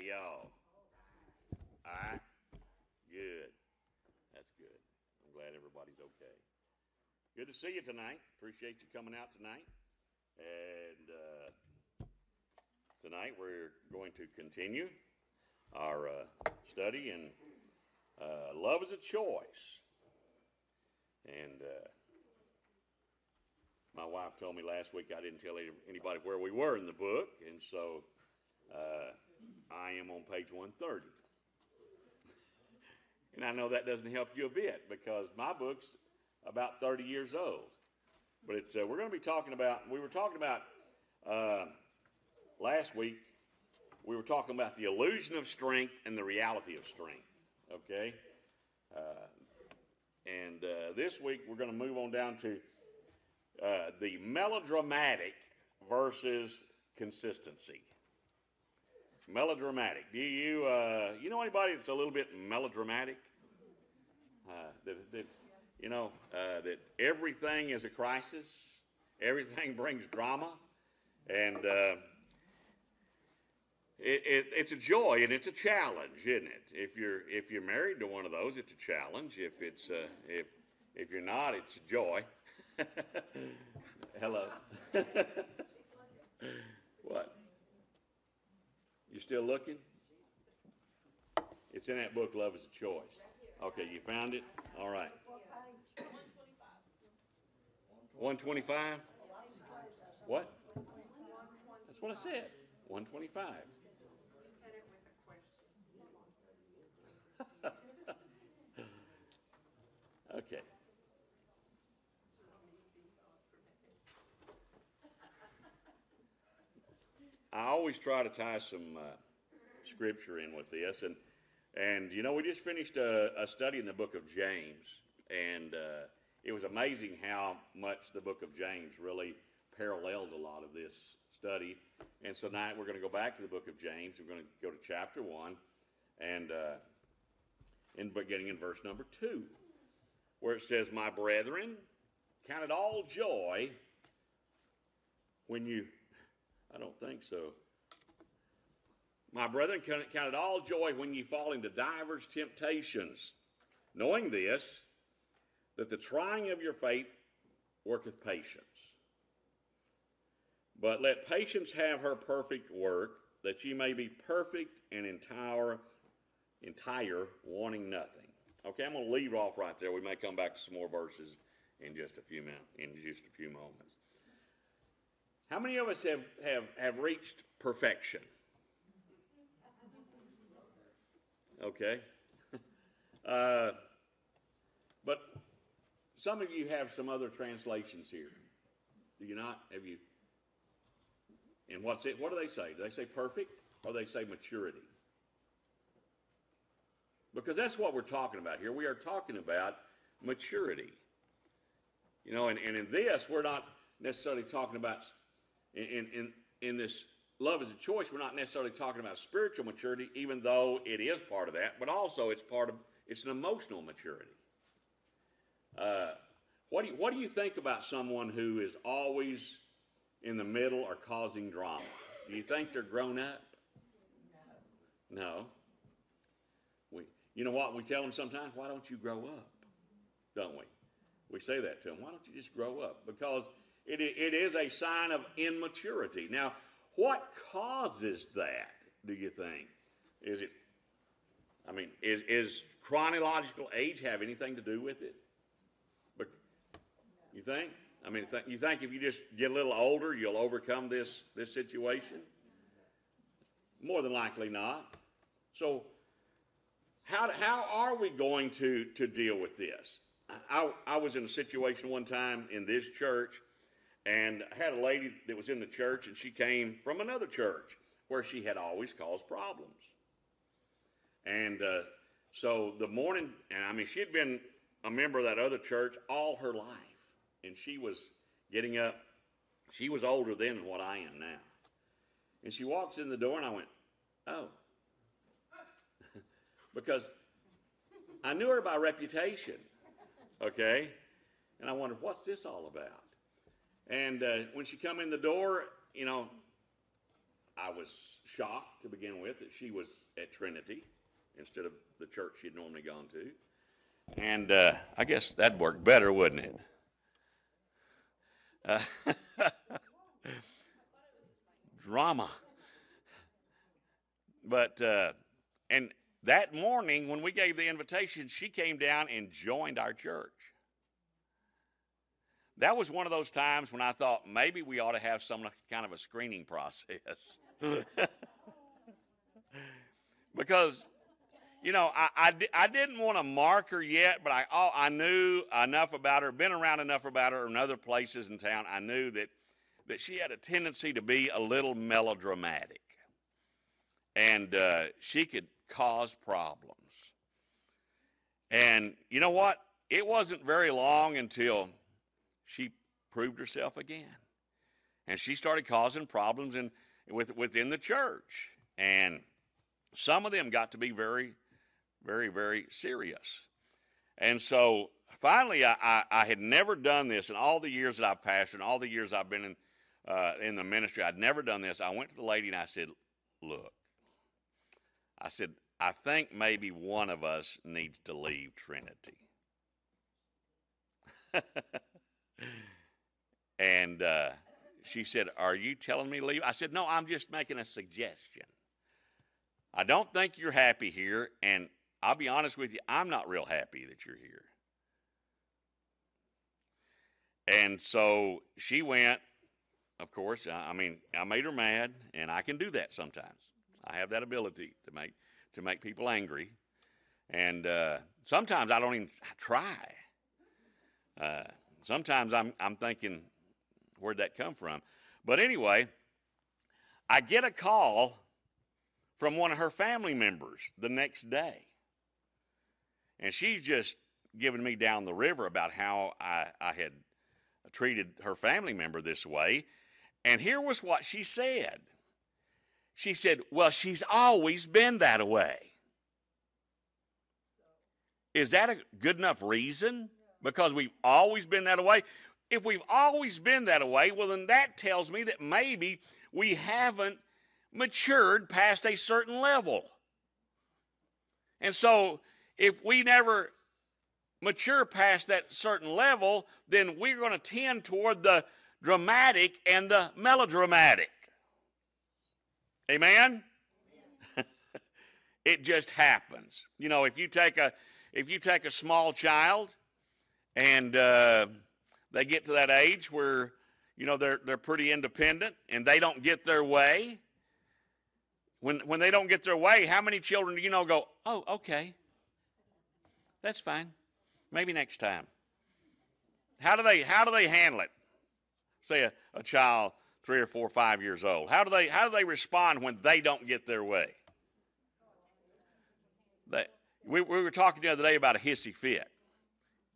y'all? All right? Good. That's good. I'm glad everybody's okay. Good to see you tonight. Appreciate you coming out tonight. And tonight we're going to continue our study in Love is a Choice. And my wife told me last week I didn't tell anybody where we were in the book, and so I am on page 130. And I know that doesn't help you a bit because my book's about 30 years old. But it's we're going to be talking about, we were talking about last week, we were talking about the illusion of strength and the reality of strength, okay? And this week we're going to move on down to the melodramatic versus consistency. Melodramatic. Do you know anybody that's a little bit melodramatic? That everything is a crisis, everything brings drama, and it's a joy and it's a challenge, isn't it? If you're married to one of those, it's a challenge. If you're not, it's a joy. Hello. What? You still looking? It's in that book, Love is a Choice. Okay, you found it? All right. 125? What? That's what I said. 125. You said it with a question. Okay. I always try to tie some scripture in with this, and you know, we just finished a study in the book of James, and it was amazing how much the book of James really parallels a lot of this study. And so tonight we're going to go back to the book of James. We're going to go to chapter 1, and beginning in verse number 2, where it says, "My brethren, count it all joy when you..." I don't think so. "My brethren, count it all joy when ye fall into divers temptations, knowing this, that the trying of your faith worketh patience. But let patience have her perfect work, that ye may be perfect and entire, wanting nothing." Okay, I'm going to leave off right there. We may come back to some more verses in just a few moments. How many of us have reached perfection? Okay. But some of you have some other translations here. Do you not? Have you? And what's it? What do they say? Do they say perfect or do they say maturity? Because that's what we're talking about here. We are talking about maturity. You know, and in this, we're not necessarily talking about, in this love is a choice, we're not necessarily talking about spiritual maturity, even though it is part of that, but also it's an emotional maturity. What do you think about someone who is always in the middle or causing drama? Do you think they're grown up? No. You know what we tell them sometimes? Why don't you grow up? Don't we? We say that to them. Why don't you just grow up? Because it is a sign of immaturity. Now, what causes that, do you think? Is chronological age have anything to do with it? But you think? You think if you just get a little older, you'll overcome this situation? More than likely not. So, how are we going to deal with this? I was in a situation one time in this church, and I had a lady that was in the church, and she came from another church where she had always caused problems. And so the morning, and she had been a member of that other church all her life, and she was getting up. She was older then than what I am now. And she walks in the door, and I went, oh. Because I knew her by reputation, okay? And I wondered, what's this all about? And when she come in the door, I was shocked to begin with that she was at Trinity instead of the church she had normally gone to. And I guess that'd work better, wouldn't it? Drama. But, and that morning when we gave the invitation, she came down and joined our church. That was one of those times when I thought maybe we ought to have some kind of a screening process. Because, you know, I didn't want to mark her yet, but I knew enough about her, been around enough about her in other places in town. I knew that she had a tendency to be a little melodramatic. And she could cause problems. And you know what? It wasn't very long until she proved herself again. And she started causing problems within the church. And some of them got to be very, very, very serious. And so finally, I had never done this in all the years that I've pastored, and all the years I've been in the ministry. I'd never done this. I went to the lady and I said, look, I said, I think maybe one of us needs to leave Trinity. And she said, are you telling me to leave? I said, no, I'm just making a suggestion. I don't think you're happy here, and I'll be honest with you, I'm not real happy that you're here. And so she went, of course, I mean, I made her mad, and I can do that sometimes. I have that ability to make people angry, and sometimes I don't even try. Sometimes I'm thinking, where'd that come from? But anyway, I get a call from one of her family members the next day, and she's just giving me down the river about how I had treated her family member this way. And here was what she said. She said, well, she's always been that way. Is that a good enough reason? Because we've always been that way? If we've always been that way, well, then that tells me that maybe we haven't matured past a certain level. And so if we never mature past that certain level, then we're going to tend toward the dramatic and the melodramatic. Amen? It just happens. You know, if you take a small child and they get to that age where, you know, they're pretty independent and they don't get their way. When they don't get their way, how many children do you know go, oh, okay, that's fine, maybe next time? How do they handle it? Say a child 3 or 4 or 5 years old. How do they respond when they don't get their way? We were talking the other day about a hissy fit.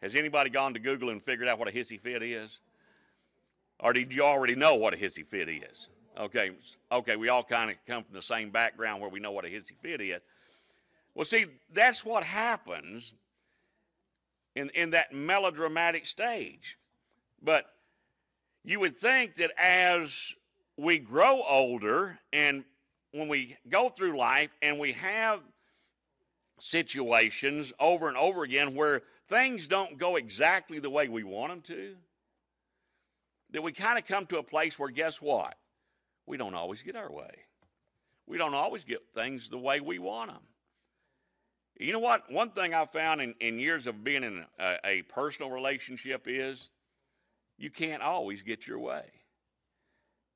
Has anybody gone to Google and figured out what a hissy fit is? Or did you already know what a hissy fit is? Okay, we all kind of come from the same background where we know what a hissy fit is. Well, see, that's what happens in that melodramatic stage. But you would think that as we grow older and when we go through life and we have situations over and over again where things don't go exactly the way we want them to, that we kind of come to a place where, guess what? We don't always get our way. We don't always get things the way we want them. You know what? One thing I've found in years of being in a personal relationship is you can't always get your way.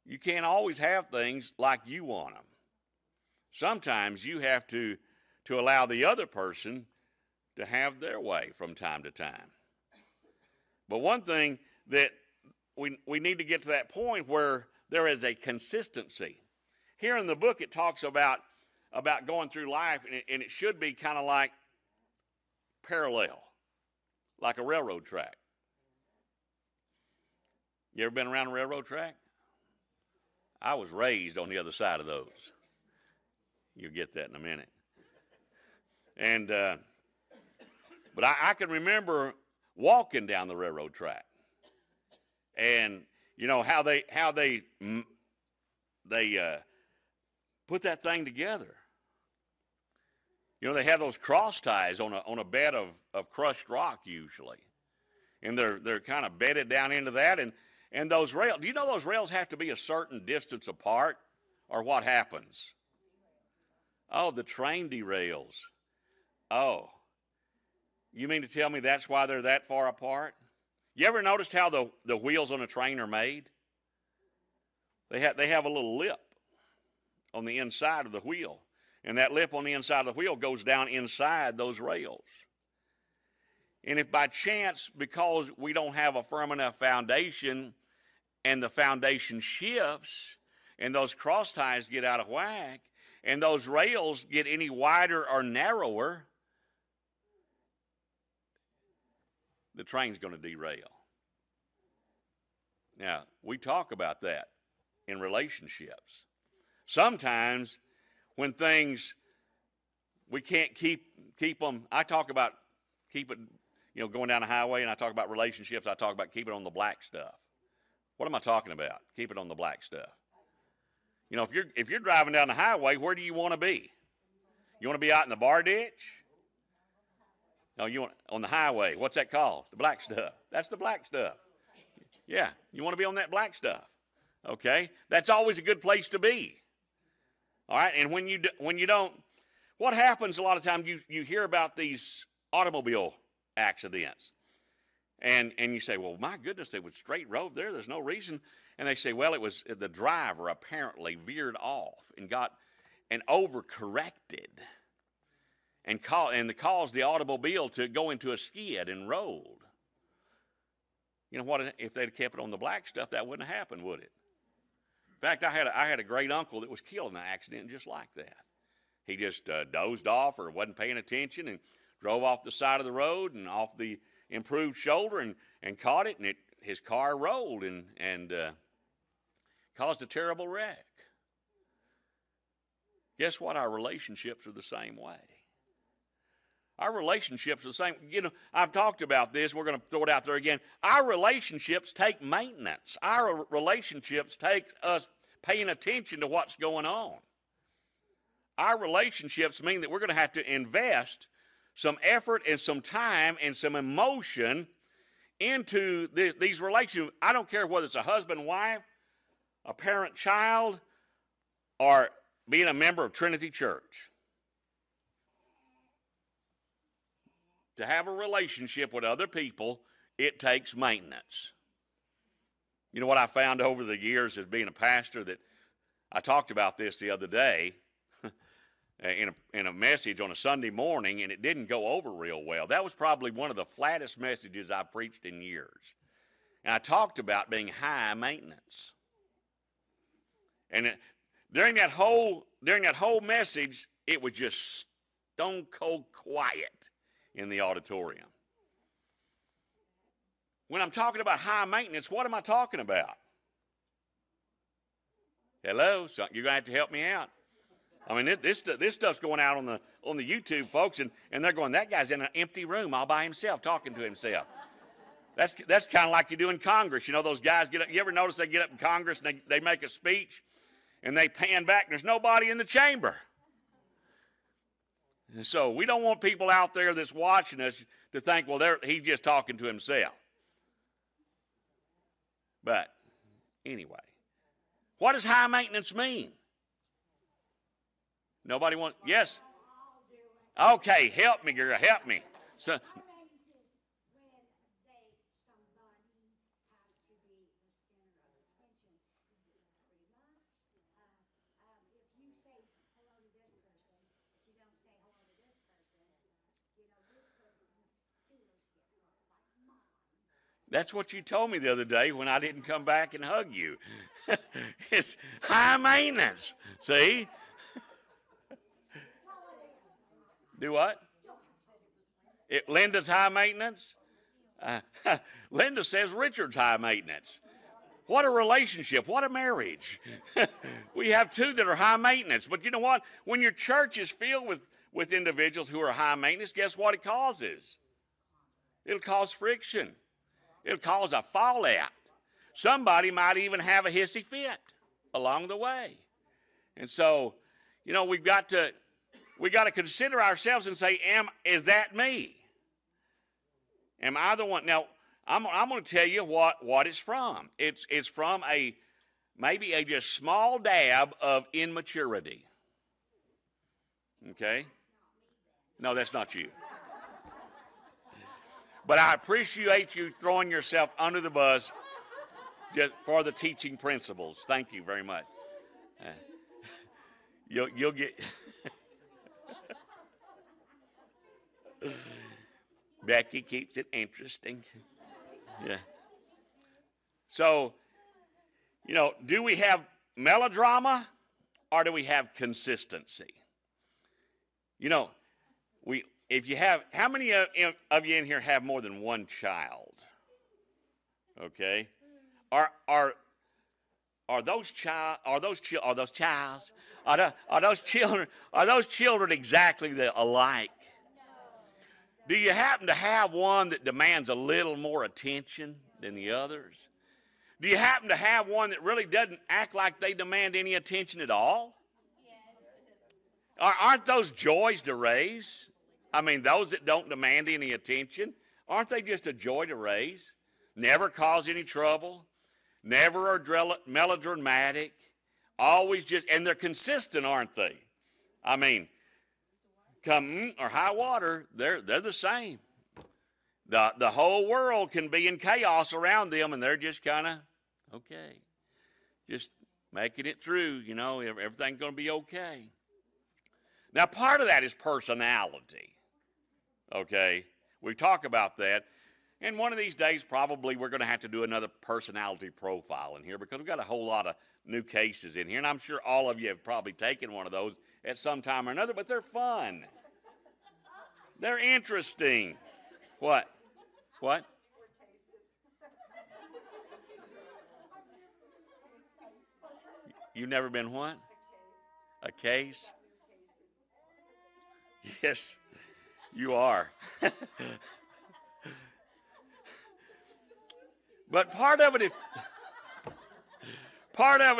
You can't always have things like you want them. Sometimes you have to allow the other person to have their way from time to time. But one thing that we need to get to that point where there is a consistency. Here in the book it talks about going through life, and it should be kind of like parallel, like a railroad track. You ever been around a railroad track? I was raised on the other side of those. You'll get that in a minute. And but I can remember walking down the railroad track, and you know how they put that thing together. You know, they have those cross ties on a bed of crushed rock usually. And they're kind of bedded down into that. And those rails, do you know those rails have to be a certain distance apart? Or what happens? Oh, the train derails. Oh, you mean to tell me that's why they're that far apart? You ever noticed how the wheels on a train are made? They have a little lip on the inside of the wheel. And that lip on the inside of the wheel goes down inside those rails. And if by chance, because we don't have a firm enough foundation, and the foundation shifts, and those cross ties get out of whack, and those rails get any wider or narrower, the train's going to derail. Now, we talk about that in relationships. Sometimes when things, we can't keep them, I talk about keep it, you know, going down the highway, and I talk about relationships, I talk about keep it on the black stuff. What am I talking about? Keep it on the black stuff. You know, if you're driving down the highway, where do you want to be? You want to be out in the bar ditch? No, you want on the highway. What's that called? The black stuff. That's the black stuff. Yeah, you want to be on that black stuff. Okay? That's always a good place to be. All right? And when you don't, what happens a lot of times, you hear about these automobile accidents. And you say, well, my goodness, they was straight road there. There's no reason. And they say, well, it was the driver apparently veered off and overcorrected and caused the automobile to go into a skid and rolled. You know what? If they'd kept it on the black stuff, that wouldn't have happened, would it? In fact, I had a great uncle that was killed in an accident just like that. He just dozed off or wasn't paying attention and drove off the side of the road and off the improved shoulder and caught it, and his car rolled and caused a terrible wreck. Guess what? Our relationships are the same way. Our relationships are the same. You know, I've talked about this. We're going to throw it out there again. Our relationships take maintenance. Our relationships take us paying attention to what's going on. Our relationships mean that we're going to have to invest some effort and some time and some emotion into these relationships. I don't care whether it's a husband, wife, a parent, child, or being a member of Trinity Church. To have a relationship with other people, it takes maintenance. You know what I found over the years as being a pastor, that I talked about this the other day in a message on a Sunday morning, and it didn't go over real well. That was probably one of the flattest messages I preached in years. And I talked about being high maintenance. And during that whole message, it was just stone cold quiet in the auditorium. When I'm talking about high maintenance, what am I talking about? Hello? So you're going to have to help me out. I mean, this stuff's going out on the YouTube, folks, and they're going, that guy's in an empty room all by himself talking to himself. That's kind of like you do in Congress. You know, those guys get up. You ever notice they get up in Congress and they make a speech, and they pan back, and there's nobody in the chamber. And so we don't want people out there that's watching us to think, well, he's just talking to himself. But anyway, what does high maintenance mean? Nobody wants, yes? Okay, help me, girl, help me. So, that's what you told me the other day when I didn't come back and hug you. It's high maintenance. See? Do what? Linda's high maintenance? Linda says Richard's high maintenance. What a relationship. What a marriage. We have two that are high maintenance. But you know what? When your church is filled with individuals who are high maintenance, guess what it causes? It'll cause friction. It'll cause a fallout. Somebody might even have a hissy fit along the way. And so you know, we got to consider ourselves and say, is that me? Am I the one? Now, I'm going to tell you what it's from. It's from maybe a just small dab of immaturity. Okay? No, that's not you. But I appreciate you throwing yourself under the bus just for the teaching principles. Thank you very much. You'll get... Becky keeps it interesting. Yeah. So, you know, do we have melodrama or do we have consistency? You know, how many of you in here have more than one child? Okay. Are those children exactly alike? Do you happen to have one that demands a little more attention than the others? Do you happen to have one that really doesn't act like they demand any attention at all? Aren't those joys to raise? I mean, those that don't demand any attention, aren't they just a joy to raise? Never cause any trouble, never are melodramatic, always and they're consistent, aren't they? I mean, come or high water, they're the same. The whole world can be in chaos around them, and they're just kind of okay, just making it through. You know, everything's going to be okay. Now, part of that is personality. Okay, we talk about that, and one of these days, probably we're going to have to do another personality profile in here because we've got a whole lot of new cases in here, and I'm sure all of you have probably taken one of those at some time or another, but they're fun. They're interesting. What? You've never been what? A case? Yes, you are. But part of it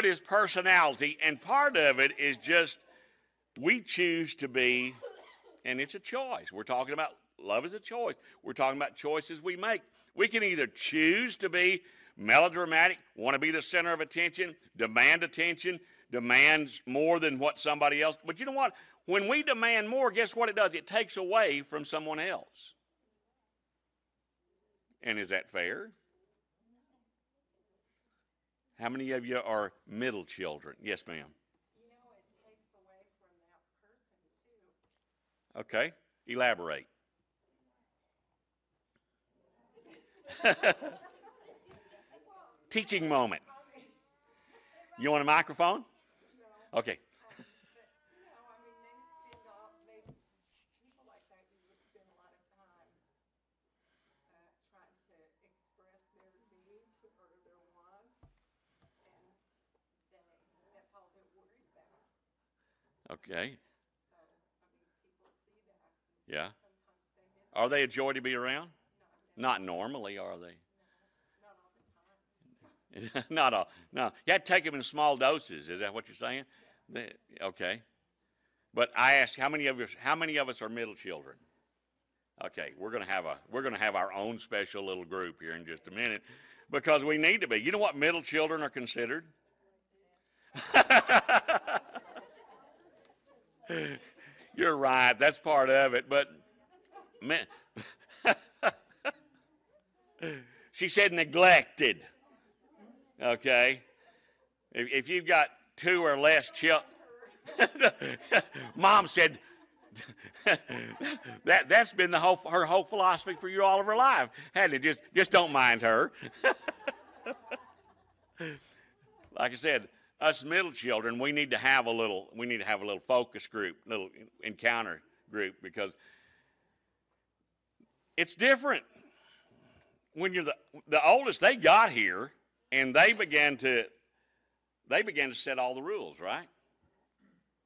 is personality, and part of it is just we choose to be, and it's a choice. We're talking about love is a choice. We're talking about choices we make. We can either choose to be melodramatic, want to be the center of attention, demands more than what somebody else. But you know what? When we demand more, guess what it does? It takes away from someone else. And is that fair? How many of you are middle children? Yes, ma'am. You know, it takes away from that person, too. Okay, elaborate. Teaching moment. You want a microphone? No. Okay. No, I mean, people like that, you would spend a lot of time trying to express their needs or their wants, and that's all they're worried about. Okay. So, I mean, people see that. Yeah. Sometimes they miss Are they a joy to be around? No, Not normally, are they? not all the time. Not all. No, you have to take them in small doses. Is that what you're saying? Okay. But I asked, how many of us are middle children? Okay, we're gonna have our own special little group here in just a minute, because we need to be. You know what middle children are considered? You're right. That's part of it. But she said neglected. Okay, if you've got 2 or less children, Mom said that's been her whole philosophy for you all of her life. Hadn't it? Just don't mind her. Like I said, us middle children, we need to have a little focus group, little encounter group, because it's different. When you're the oldest, they got here and they began to set all the rules, right?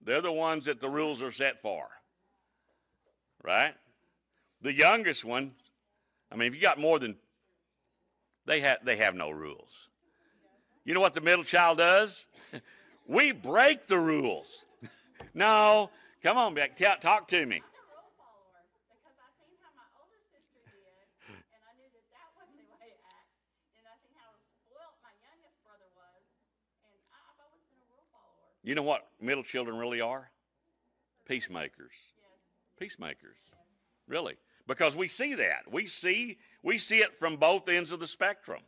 They're the ones that the rules are set for, right? The youngest one, I mean, if you got more than, they have no rules. You know what the middle child does? We break the rules. No, come on, Beck. Talk to me. Rule follower because I seen how my older sister did, and I knew that that wasn't the way to act. And I seen how spoiled my youngest brother was, and I've always been a rule follower. You know what middle children really are? Peacemakers. Yes. Peacemakers. Really. Because we see that. We see it from both ends of the spectrum.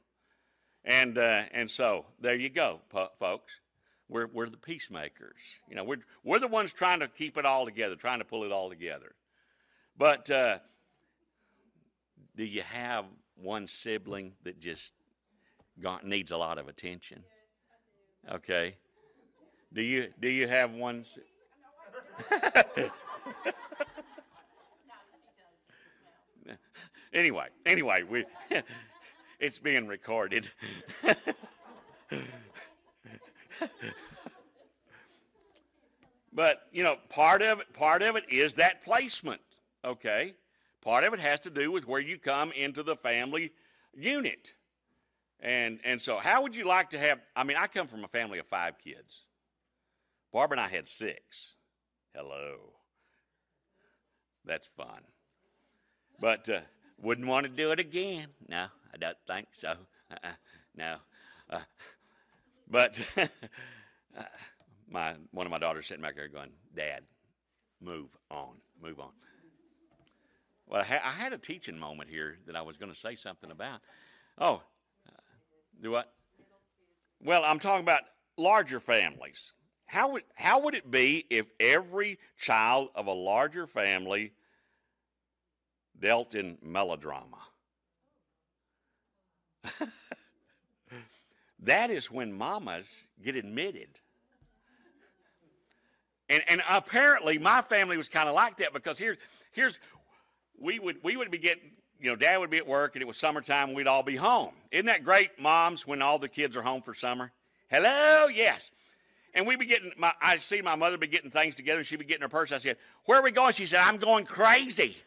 And so there you go, folks. We're the peacemakers. You know, we're the ones trying to keep it all together, trying to pull it all together. But do you have one sibling that just needs a lot of attention? Yes, I do. Okay. Do you have one? No, she does. No. Anyway, it's being recorded. But you know, part of it is that placement. Okay, part of it has to do with where you come into the family unit, and so how would you like to have? I mean, I come from a family of 5 kids. Barbara and I had 6. Hello, that's fun. But wouldn't want to do it again. No, I don't think so. No. But one of my daughters sitting back there going, Dad, move on. Well, I had a teaching moment here that I was going to say something about. Oh, do what? Well, I'm talking about larger families. How would it be if every child of a larger family dealt in melodrama? That is when mamas get admitted. And apparently my family was kind of like that, because we would be getting, you know, Dad would be at work and it was summertime and we'd all be home. Isn't that great, moms, when all the kids are home for summer? Hello, yes. And we'd be getting, I'd see my mother be getting things together, and she'd be getting her purse. I said, where are we going? She said, I'm going crazy.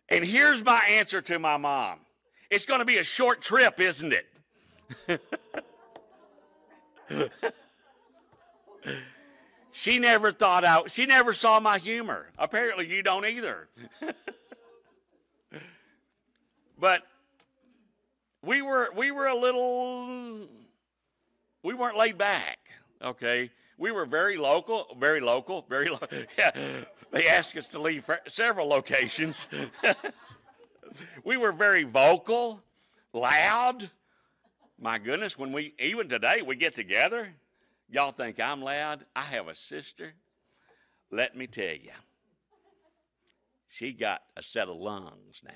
And here's my answer to my mom. It's going to be a short trip, isn't it? She never saw my humor. Apparently you don't either. But we weren't laid back, okay? We were very local. Yeah, they asked us to leave several locations. We were very vocal, loud. My goodness, even today we get together, y'all think I'm loud? I have a sister. Let me tell you, she got a set of lungs now.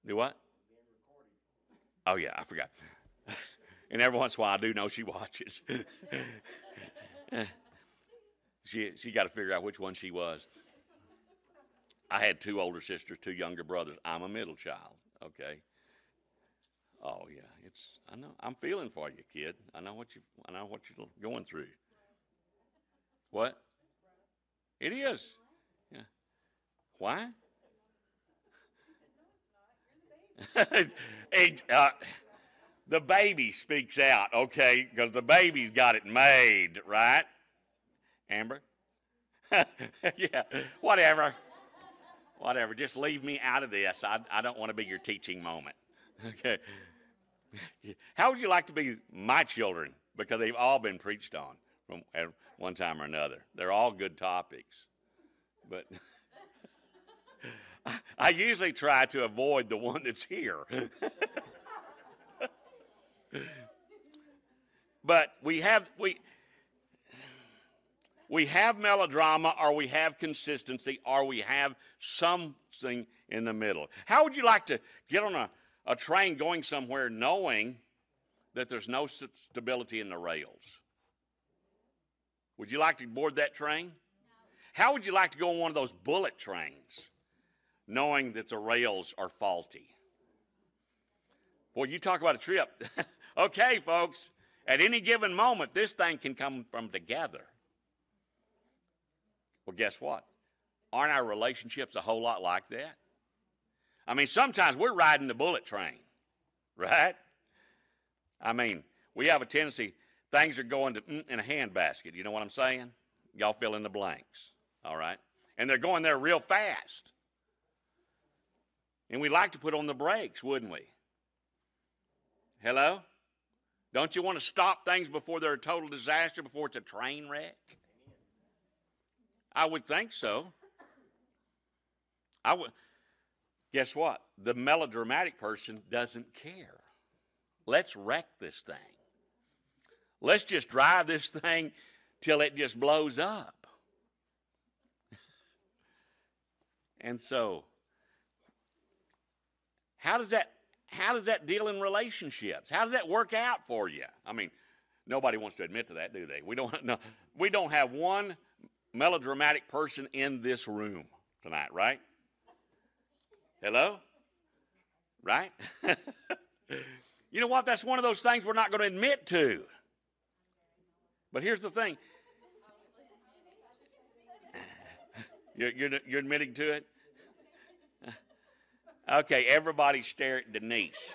Do what? Oh, yeah, I forgot. And every once in a while I do know she watches. She got to figure out which one she was. I had 2 older sisters, 2 younger brothers. I'm a middle child, okay? Oh, yeah, I know. I'm feeling for you, kid. I know what you're going through. What? It is. Yeah. Why? The baby speaks out, okay, because the baby's got it made, right? Amber? Yeah, whatever. Just leave me out of this. I don't want to be your teaching moment. Okay. How would you like to be my children? Because they've all been preached on from at one time or another. They're all good topics. But I usually try to avoid the one that's here. But we have melodrama, or we have consistency, or we have something in the middle. How would you like to get on a train going somewhere knowing that there's no stability in the rails? Would you like to board that train? No. How would you like to go on one of those bullet trains knowing that the rails are faulty? Boy, you talk about a trip. Okay, folks, at any given moment, this thing can come from together. Well, guess what? Aren't our relationships a whole lot like that? I mean, sometimes we're riding the bullet train, right? I mean, we have a tendency, things are going to in a handbasket. You know what I'm saying? Y'all fill in the blanks, all right? And they're going there real fast. And we'd like to put on the brakes, wouldn't we? Hello? Don't you want to stop things before they're a total disaster, before it's a train wreck? I would think so. I would. Guess what? The melodramatic person doesn't care. Let's wreck this thing. Let's just drive this thing till it just blows up. And so, how does that deal in relationships? How does that work out for you? I mean, nobody wants to admit to that, do they? We don't have one melodramatic person in this room tonight, right? Hello? Right? You know what? That's one of those things we're not going to admit to. But here's the thing. You're admitting to it? Okay, everybody stare at Denise.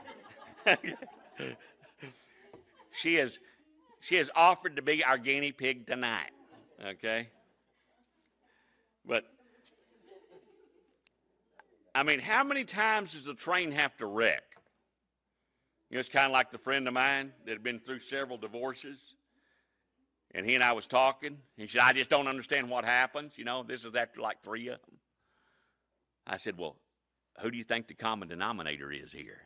She has offered to be our guinea pig tonight. Okay? But, I mean, how many times does a train have to wreck? You know, it's kind of like the friend of mine that had been through several divorces. And he and I was talking. He said, I just don't understand what happens. You know, this is after like 3 of them. I said, well, who do you think the common denominator is here?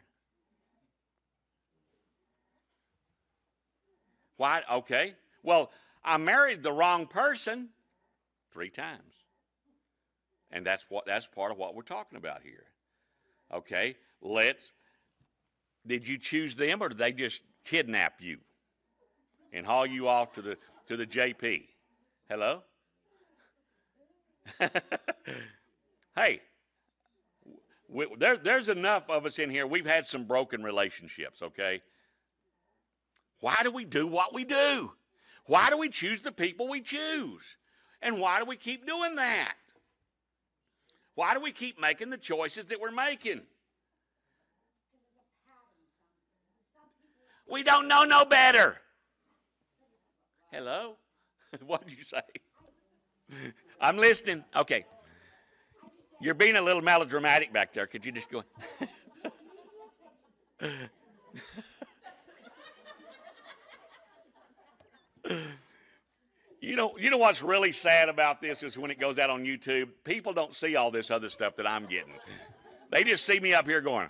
Why? Okay. Well, I married the wrong person 3 times. And that's part of what we're talking about here. Okay, did you choose them, or did they just kidnap you and haul you off to the JP? Hello? Hey, there's enough of us in here. We've had some broken relationships, okay? Why do we do what we do? Why do we choose the people we choose? And why do we keep doing that? Why do we keep making the choices that we're making? We don't know no better. Hello? What did you say? I'm listening. Okay. You're being a little melodramatic back there. Could you just go? You know what's really sad about this is when it goes out on YouTube, people don't see all this other stuff that I'm getting. They just see me up here going,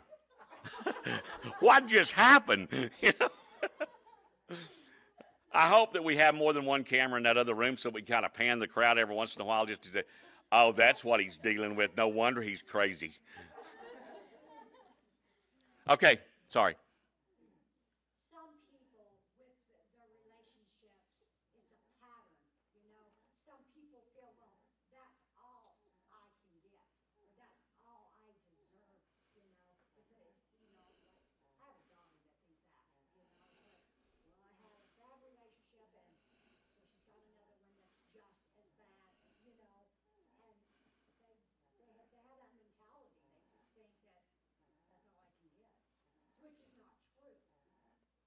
what just happened? You know? I hope that we have more than one camera in that other room so we kind of pan the crowd every once in a while just to say, oh, that's what he's dealing with. No wonder he's crazy. Okay, sorry. Some people with their relationships, it's a pattern, you know. Some people feel, well, that's all I can get, or that's all I deserve, you know. Because, you know, like, I have a daughter that thinks that, you know. It's like, well, I had a bad relationship, and so she's got another one that's just as bad, you know. And they have that mentality. They just think that that's all I can get. Which is not true.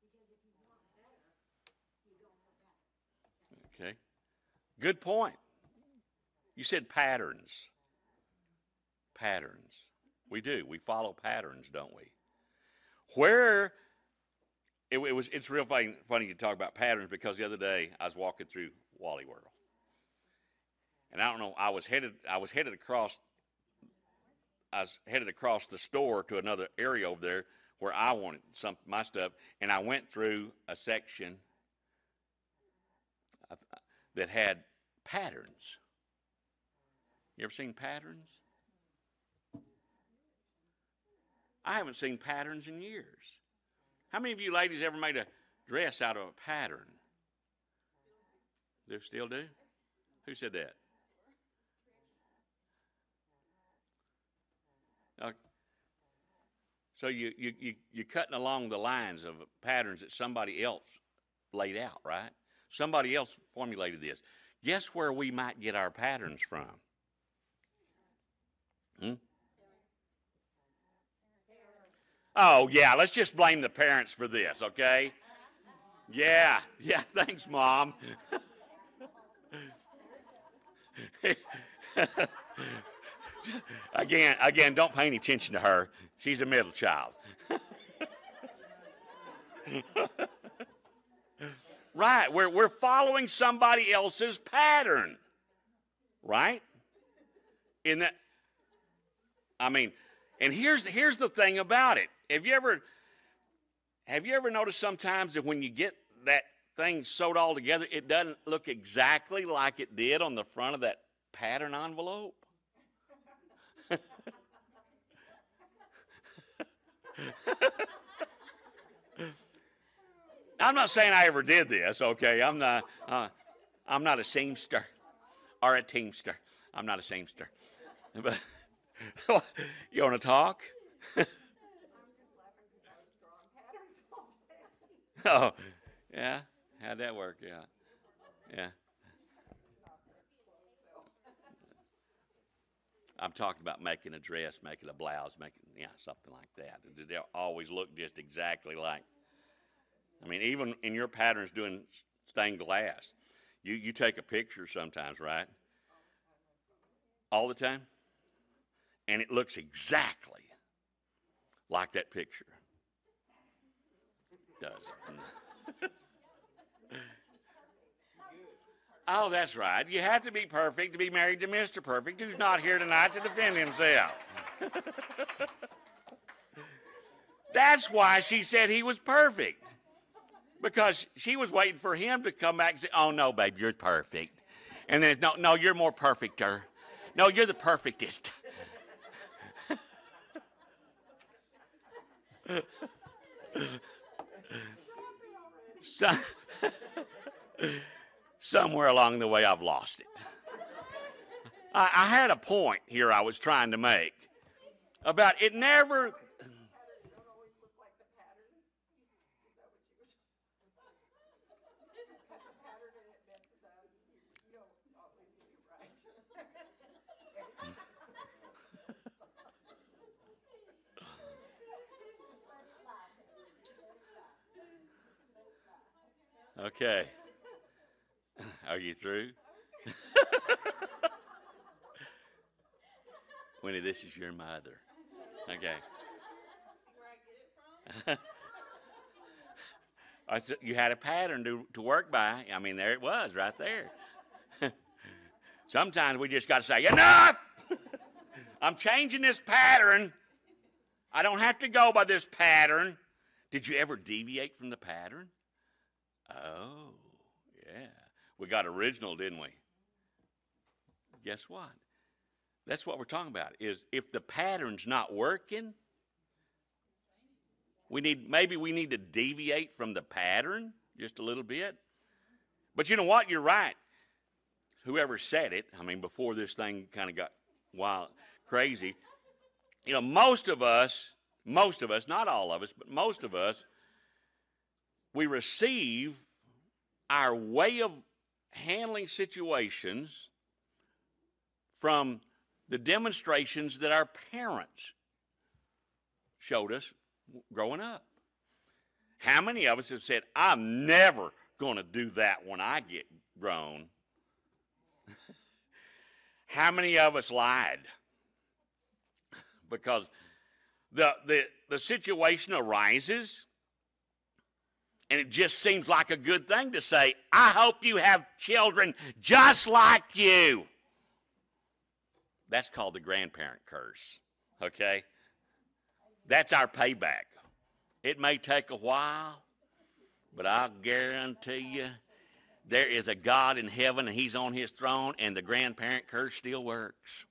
Because if you want better, you go for better. Okay. Good point. You said patterns. Patterns. We do. We follow patterns, don't we? It's real funny to talk about patterns because the other day I was walking through Wally World. And I don't know, I was headed across the store to another area over there where I wanted my stuff, and I went through a section that had patterns. You ever seen patterns? I haven't seen patterns in years. How many of you ladies ever made a dress out of a pattern? They still do? Who said that? So you're cutting along the lines of patterns that somebody else laid out, right? Somebody else formulated this. Guess where we might get our patterns from? Oh, yeah, let's just blame the parents for this, okay? Yeah, thanks, Mom. Again, don't pay any attention to her. She's a middle child. Right, we're following somebody else's pattern. Right? In that, I mean, and here's the thing about it. Have you ever noticed sometimes that when you get that thing sewed all together, it doesn't look exactly like it did on the front of that pattern envelope? I'm not saying I ever did this, okay? I'm not a seamster or a teamster. I'm not a seamster. But you want to talk? I'm just laughing because I was drawing patterns all day. Oh, yeah. How'd that work? Yeah. I'm talking about making a dress, making a blouse, something like that. They always look just exactly like. I mean, even in your patterns doing stained glass, you take a picture sometimes, right? All the time? And it looks exactly like that picture. It does. Oh, that's right. You have to be perfect to be married to Mr. Perfect, who's not here tonight to defend himself. That's why she said he was perfect. Because she was waiting for him to come back and say, oh, no, babe, you're perfect. And then, no, you're more perfecter. No, you're the perfectest. Somewhere along the way, I've lost it. I had a point here I was trying to make about it never. Patterns don't always look like the patterns. Is that what you were cut the pattern and it messes up? You don't always get it right. Okay. Are you through? Winnie, this is your mother. Okay. Where I get it from? You had a pattern to work by. I mean, there it was right there. Sometimes we just got to say, enough! I'm changing this pattern. I don't have to go by this pattern. Did you ever deviate from the pattern? Oh, yeah. We got original, didn't we? Guess what? That's what we're talking about, is if the pattern's not working, maybe we need to deviate from the pattern just a little bit. But you know what? You're right. Whoever said it, I mean, before this thing kind of got wild, crazy, you know, most of us, not all of us, but most of us, we receive our way of handling situations from the demonstrations that our parents showed us growing up. How many of us have said, I'm never going to do that when I get grown? How many of us lied? Because the situation arises, and it just seems like a good thing to say, I hope you have children just like you. That's called the grandparent curse, okay? That's our payback. It may take a while, but I'll guarantee you there is a God in heaven, and he's on his throne, and the grandparent curse still works.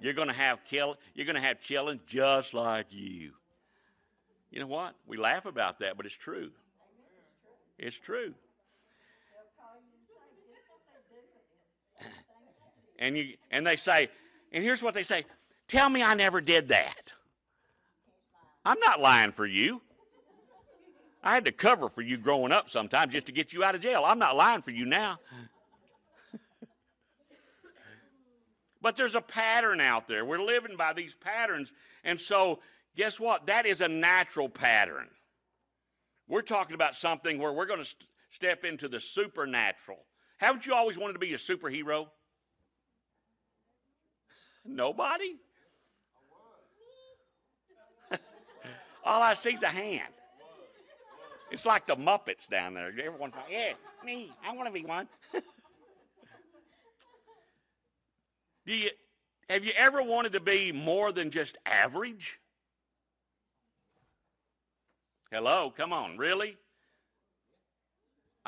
You're going to have children just like you. You know what? We laugh about that, but it's true. It's true. And they say, and here's what they say, tell me I never did that. I'm not lying for you. I had to cover for you growing up sometimes just to get you out of jail. I'm not lying for you now. But there's a pattern out there. We're living by these patterns. And so, guess what? That is a natural pattern. We're talking about something where we're going to step into the supernatural. Haven't you always wanted to be a superhero? Nobody? All I see is a hand. It's like the Muppets down there. Everyone's like, yeah, me, I want to be one. Have you ever wanted to be more than just average? Hello, come on, really?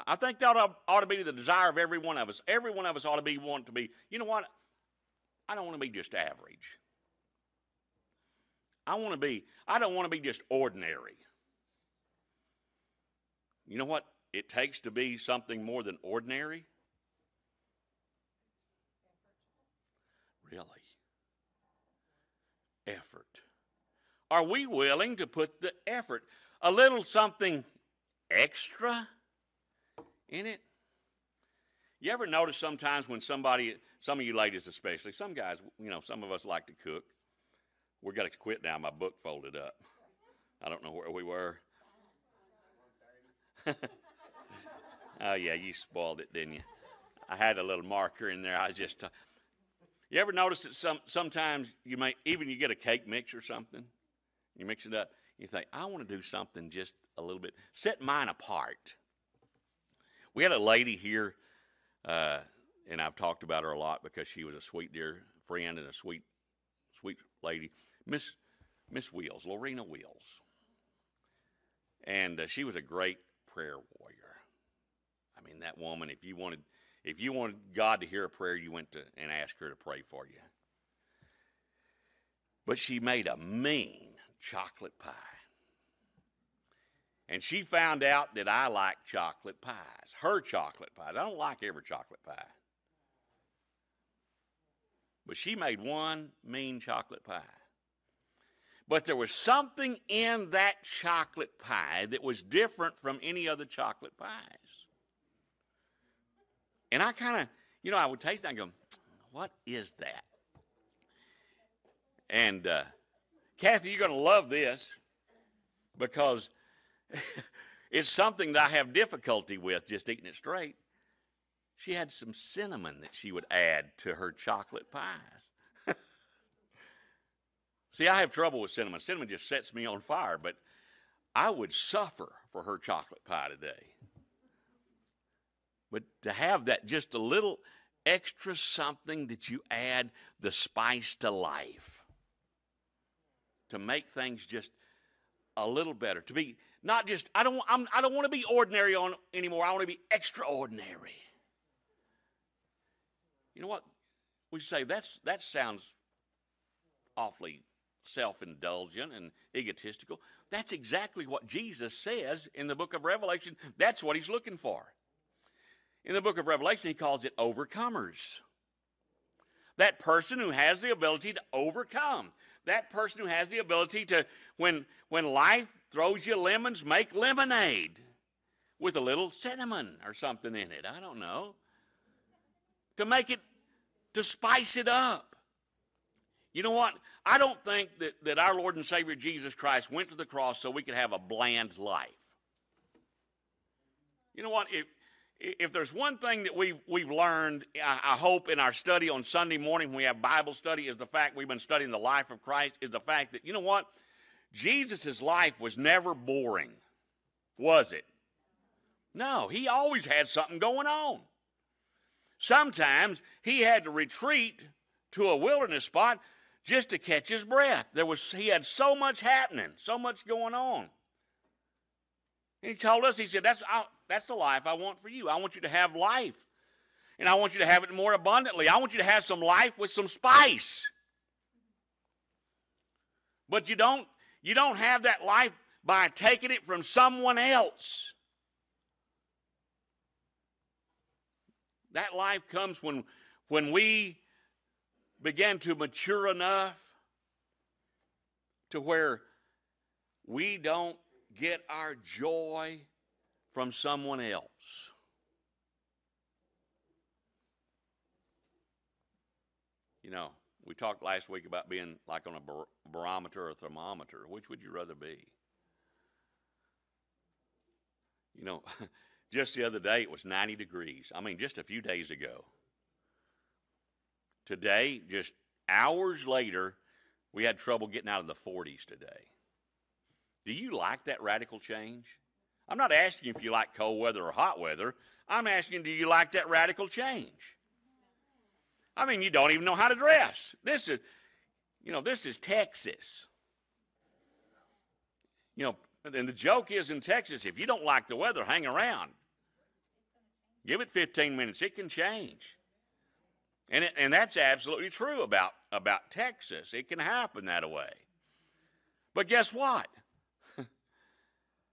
I think that ought to be the desire of every one of us. Every one of us ought to want to be, you know what? I don't want to be just average. I don't want to be just ordinary. You know what it takes to be something more than ordinary? Really? Effort. Are we willing to put the effort, a little something extra in it? You ever notice sometimes when some of you ladies especially, some guys, some of us like to cook. We're going to quit now. My book folded up. I don't know where we were. Oh, yeah, you spoiled it, didn't you? I had a little marker in there. You ever notice that sometimes you get a cake mix or something, you mix it up, you think, I want to do something just a little bit, set mine apart. We had a lady here, and I've talked about her a lot because she was a sweet, dear friend and a sweet lady, Miss Wheels, Lorena Wheels. And she was a great prayer warrior. I mean, that woman, if you wanted God to hear a prayer, you went to and asked her to pray for you. But she made a mean chocolate pie. And she found out that I like chocolate pies, her chocolate pies. I don't like every chocolate pie. But she made one mean chocolate pie. But there was something in that chocolate pie that was different from any other chocolate pies. And I kind of, I would taste it and I go, what is that? And Kathy, you're going to love this because it's something that I have difficulty with just eating it straight. She had some cinnamon that she would add to her chocolate pies. See, I have trouble with cinnamon. Cinnamon just sets me on fire, but I would suffer for her chocolate pie today. But to have that just a little extra something that you add the spice to life, to make things just a little better, to be not just, I don't want to be ordinary anymore. I want to be extraordinary. You know what? We say that sounds awfully self-indulgent and egotistical. That's exactly what Jesus says in the book of Revelation. That's what he's looking for. In the book of Revelation, he calls it overcomers. That person who has the ability to overcome. That person who has the ability to, when life throws you lemons, make lemonade with a little cinnamon or something in it. I don't know. To spice it up. You know what? I don't think that our Lord and Savior Jesus Christ went to the cross so we could have a bland life. You know what? If there's one thing that we've learned, I hope, in our study on Sunday morning when we have Bible study, is the fact we've been studying the life of Christ, is the fact that, you know what? Jesus' life was never boring, was it? No, he always had something going on. Sometimes he had to retreat to a wilderness spot just to catch his breath. He had so much happening, so much going on. And he told us, he said, that's the life I want for you. I want you to have life. And I want you to have it more abundantly. I want you to have some life with some spice. But you don't have that life by taking it from someone else. That life comes when we begin to mature enough to where we don't get our joy from someone else. You know, we talked last week about being like on a barometer or a thermometer. Which would you rather be? You know, just the other day it was 90 degrees. I mean, just a few days ago. Today, just hours later, we had trouble getting out of the 40s today. Do you like that radical change? I'm not asking if you like cold weather or hot weather. I'm asking, do you like that radical change? I mean, you don't even know how to dress. This is Texas. You know, and the joke is in Texas, if you don't like the weather, hang around. Give it 15 minutes. It can change. And that's absolutely true about Texas. It can happen that way. But guess what?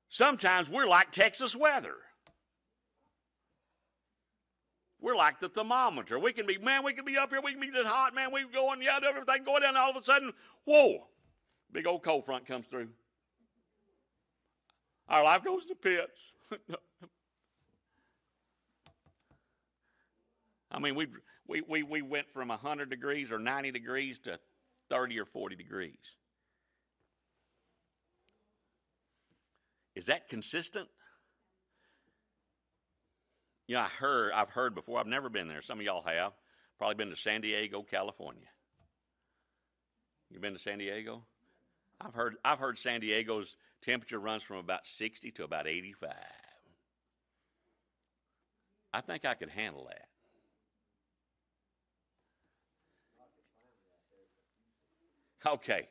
Sometimes we're like Texas weather. We're like the thermometer. We can be up here, we can be this hot, man, we going, yeah, everything going down, and all of a sudden, whoa, big old cold front comes through. Our life goes to pits. I mean, we went from 100 degrees or 90 degrees to 30 or 40 degrees. Is that consistent? You know, I've heard before, I've never been there. Some of y'all have. Probably been to San Diego, California. You been to San Diego? I've heard San Diego's temperature runs from about 60 to about 85. I think I could handle that. Okay.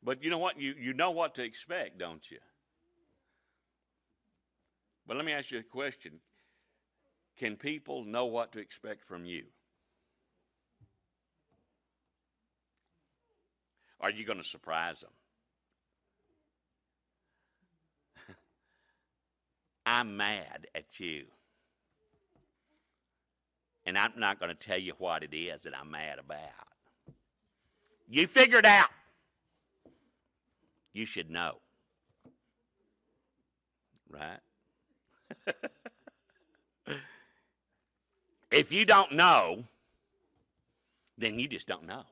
But you know what? You know what to expect, don't you? But let me ask you a question. Can people know what to expect from you? Are you going to surprise them? I'm mad at you. And I'm not going to tell you what it is that I'm mad about. You figure it out. You should know. Right? If you don't know, then you just don't know.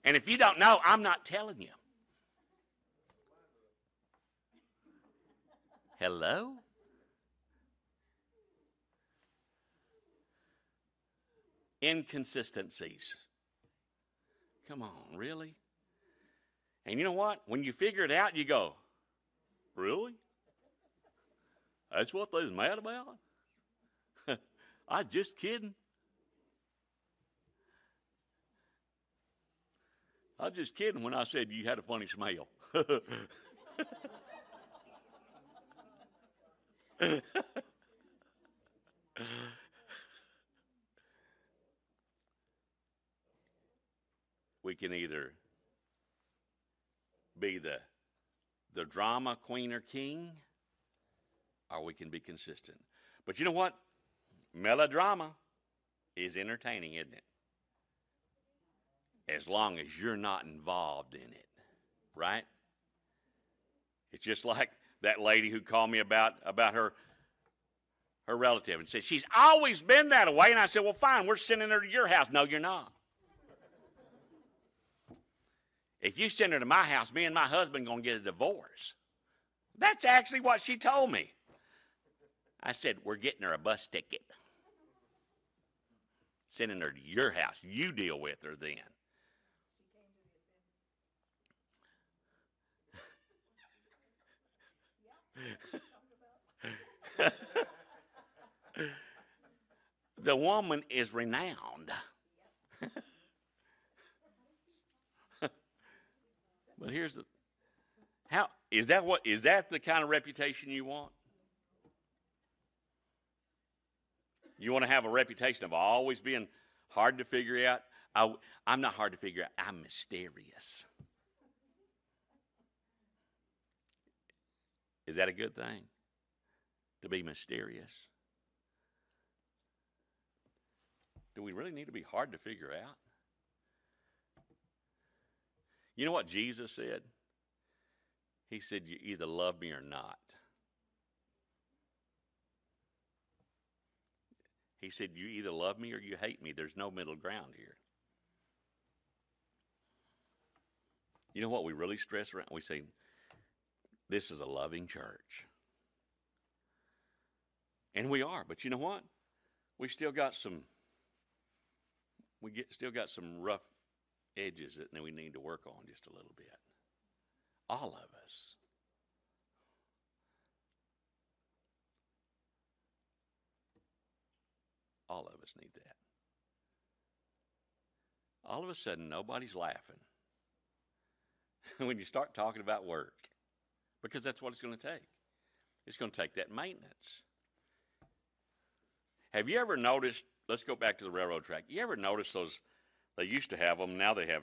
And if you don't know, I'm not telling you. Hello? Inconsistencies. Come on, really? And you know what? When you figure it out, you go, really? That's what they was mad about? I was just kidding. I was just kidding when I said you had a funny smell. We can either be the drama queen or king, or we can be consistent. But you know what? Melodrama is entertaining, isn't it? As long as you're not involved in it, right? It's just like that lady who called me about her relative and said, she's always been that way. And I said, well, fine, we're sending her to your house. No, you're not. If you send her to my house, me and my husband are going to get a divorce. That's actually what she told me. I said, we're getting her a bus ticket. Sending her to your house. You deal with her then. The woman is renowned. But here's the is that the kind of reputation you want? You want to have a reputation of always being hard to figure out? I'm not hard to figure out. I'm mysterious. Is that a good thing? To be mysterious? Do we really need to be hard to figure out? You know what Jesus said? He said, you either love me or not. He said, you either love me or you hate me. There's no middle ground here. You know what we really stress around? We say, this is a loving church. And we are, but you know what? We still got some, still got some rough edges that we need to work on just a little bit. All of us. All of us need that. All of a sudden, nobody's laughing when you start talking about work, because that's what it's going to take. It's going to take that maintenance. Have you ever noticed, let's go back to the railroad track. You ever notice those, they used to have them, now they have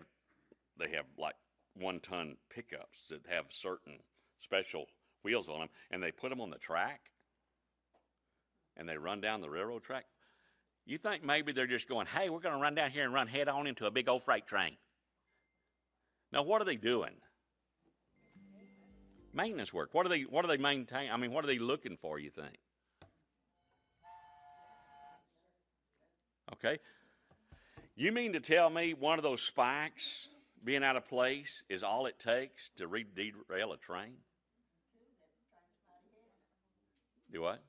like 1-ton pickups that have certain special wheels on them, and they put them on the track, and they run down the railroad track. You think maybe they're just going, hey, we're going to run down here and run head on into a big old freight train. Now, what are they doing? Maintenance work. What are they maintaining? I mean, what are they looking for, you think? Okay. You mean to tell me one of those spikes being out of place is all it takes to derail a train? Do what?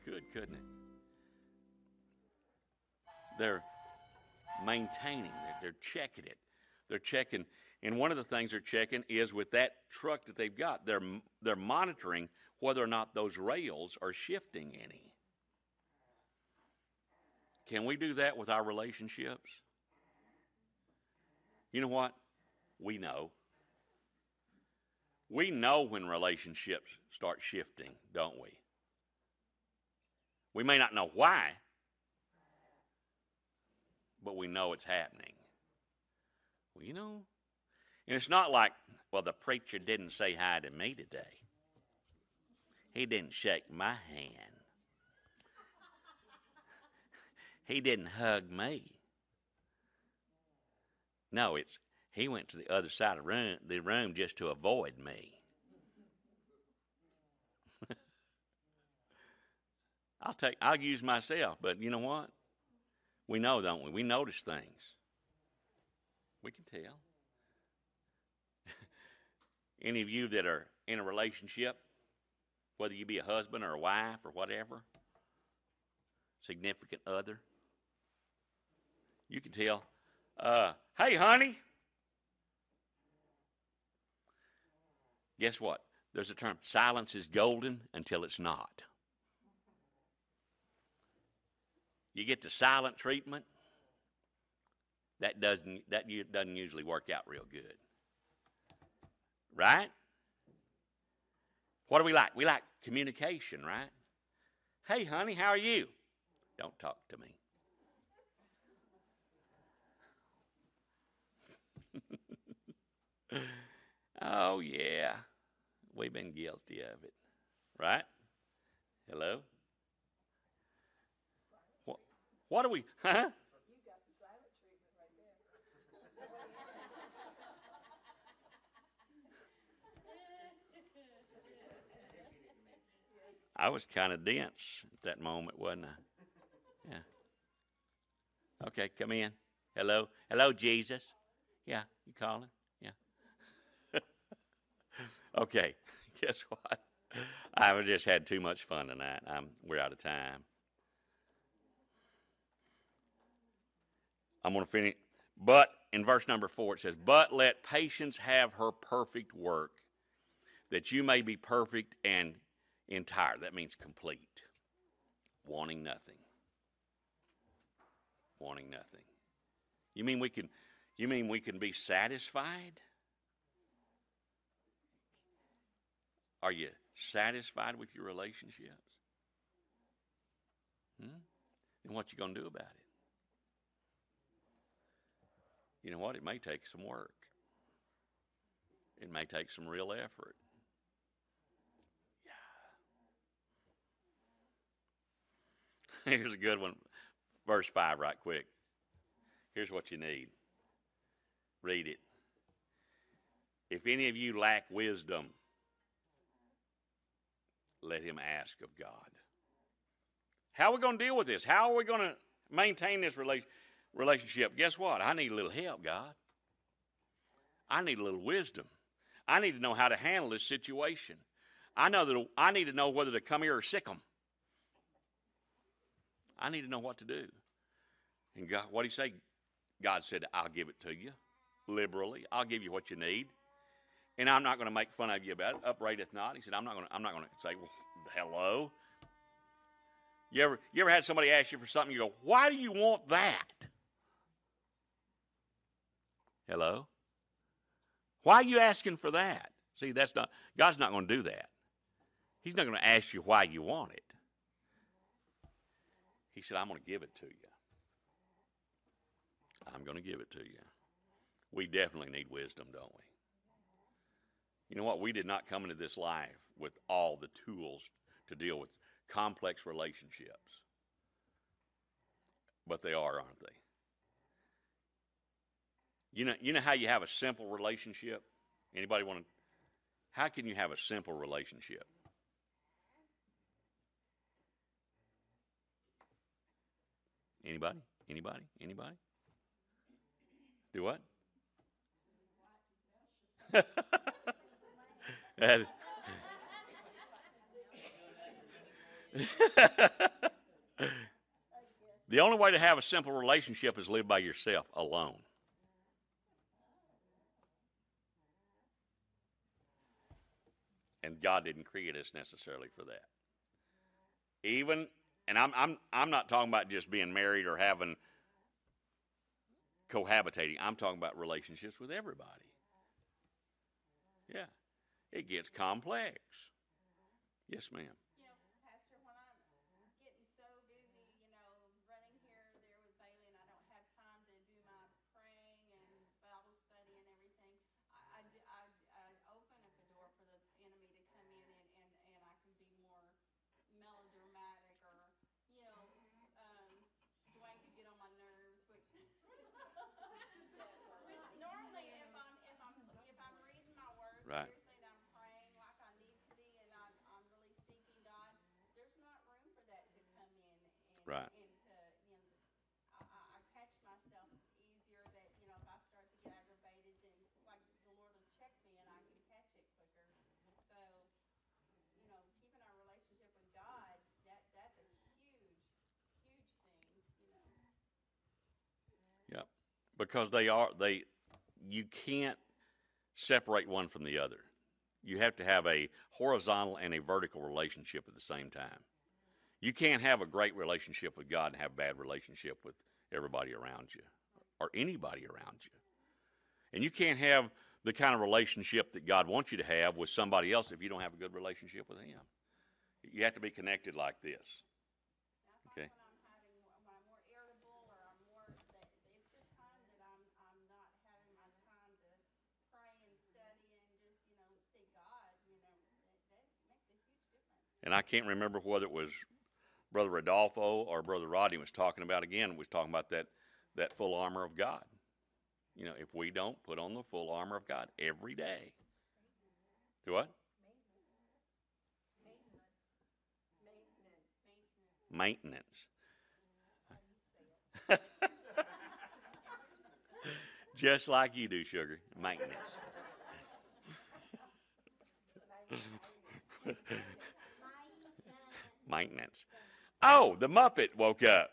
Good, couldn't it? They're maintaining it. They're checking it. They're checking, and one of the things they're checking is with that truck that they've got, they're monitoring whether or not those rails are shifting any. Can we do that with our relationships? You know what? We know. We know when relationships start shifting, don't we? We may not know why, but we know it's happening. Well, you know, and it's not like, well, the preacher didn't say hi to me today. He didn't shake my hand. He didn't hug me. No, he went to the other side of the room just to avoid me. I'll use myself, but you know what? We know, don't we? We notice things. We can tell. Any of you that are in a relationship, whether you be a husband or a wife or whatever, significant other, you can tell, hey, honey. Guess what? There's a term, silence is golden until it's not. You get the silent treatment, that doesn't usually work out real good. Right? What do we like? We like communication, right? Hey, honey, how are you? Don't talk to me. Oh, yeah. We've been guilty of it. Right? Hello? What do we, huh? You got the silent treatment right there. I was kind of dense at that moment, wasn't I? Yeah. Okay, come in. Hello? Hello, Jesus. Yeah, you calling? Yeah. Okay, guess what? I've just had too much fun tonight. We're out of time. I'm going to finish. But in verse number 4, it says, but let patience have her perfect work, that you may be perfect and entire. That means complete. Wanting nothing. Wanting nothing. You mean we can be satisfied? Are you satisfied with your relationships? And what you going to do about it? You know what? It may take some work. It may take some real effort. Yeah. Here's a good one. Verse 5 right quick. Here's what you need. Read it. If any of you lack wisdom, let him ask of God. How are we going to deal with this? How are we going to maintain this relationship? Guess what? I need a little help, God. I need a little wisdom. I need to know how to handle this situation. I know that I need to know whether to come here or sick them. I need to know what to do. And God, what did he say? God said, I'll give it to you liberally. I'll give you what you need. And I'm not going to make fun of you about it. Upbraideth not. He said, I'm not going to say, well, hello. You ever had somebody ask you for something, you go, why do you want that? Hello? Why are you asking for that? See, God's not going to do that. He's not going to ask you why you want it. He said, I'm going to give it to you. I'm going to give it to you. We definitely need wisdom, don't we? You know what? We did not come into this life with all the tools to deal with complex relationships. But they are, aren't they? You know how you have a simple relationship? Anybody want to? How can you have a simple relationship? Anybody? Anybody? Anybody? Do what? The only way to have a simple relationship is live by yourself alone. And God didn't create us necessarily for that. And I'm not talking about just being married or having cohabitating. I'm talking about relationships with everybody. Yeah. It gets complex. Yes, ma'am. You know, Pastor, when I'm getting so busy, running here, there with Bailey, and I don't have time to do my praying and Bible study and everything, I open up the door for the enemy to come in, and I can be more melodramatic, or, Dwayne could get on my nerves, which normally if I'm reading my word, Right. seriously, and I'm praying like I need to be, and I'm really seeking God, there's not room for that to come in Right. and to, I catch myself easier that, if I start to get aggravated, then it's like the Lord will check me and I can catch it quicker. So, keeping our relationship with God, that's a huge, huge thing, Yeah. Because you can't separate one from the other. You have to have a horizontal and a vertical relationship at the same time. You can't have a great relationship with God and have a bad relationship with everybody around you or anybody around you. And you can't have the kind of relationship that God wants you to have with somebody else if you don't have a good relationship with Him. You have to be connected like this. Okay. when I'm more irritable, or I'm more, it's the time that I'm not having my time to pray and study and just, seek God, that makes a huge difference. And I can't remember whether it was Brother Rodolfo or Brother Rodney was talking about that full armor of God. If we don't put on the full armor of God every day. Do what? Maintenance. Just like you do, sugar. Maintenance. Maintenance. Oh, the Muppet woke up.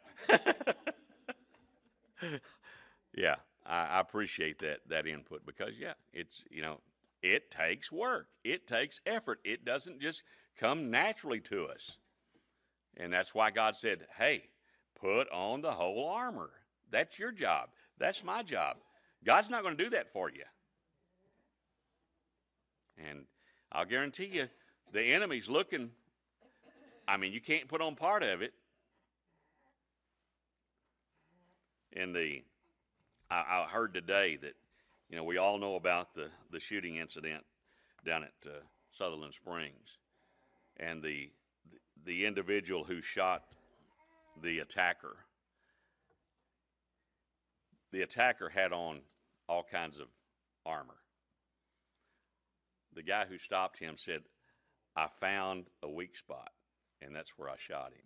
Yeah, I appreciate that input because, yeah, it's, it takes work. It takes effort. It doesn't just come naturally to us. And that's why God said, hey, put on the whole armor. That's your job. That's my job. God's not going to do that for you. And I'll guarantee you, the enemy's looking. I mean, you can't put on part of it. I heard today that, we all know about the shooting incident down at Sutherland Springs. And the individual who shot the attacker had on all kinds of armor. The guy who stopped him said, I found a weak spot, and that's where I shot him,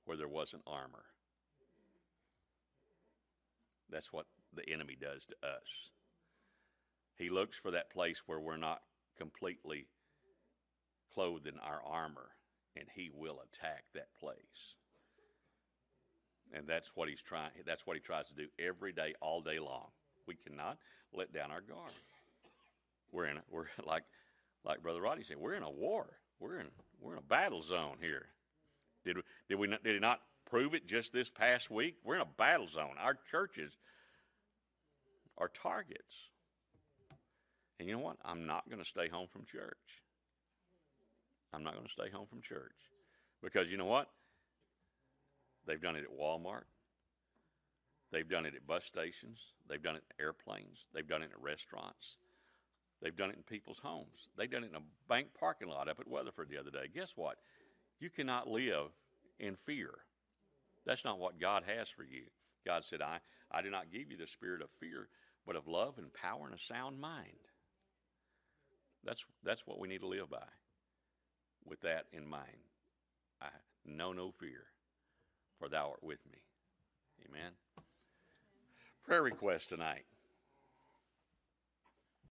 where there wasn't armor. That's what the enemy does to us. He looks for that place where we're not completely clothed in our armor, and he will attack that place. And that's what he tries to do every day, all day long. We cannot let down our guard. We're like Brother Rodney said, we're in a war. We're in a battle zone here. Did he not prove it just this past week? We're in a battle zone. Our churches are targets. And you know what? I'm not going to stay home from church. I'm not going to stay home from church. Because you know what? They've done it at Walmart. They've done it at bus stations. They've done it in airplanes. They've done it at restaurants. They've done it in people's homes. They've done it in a bank parking lot up at Weatherford the other day. Guess what? You cannot live in fear. That's not what God has for you. God said, I do not give you the spirit of fear, but of love and power and a sound mind. That's what we need to live by. With that in mind, I know no fear, for thou art with me. Amen. Prayer request tonight.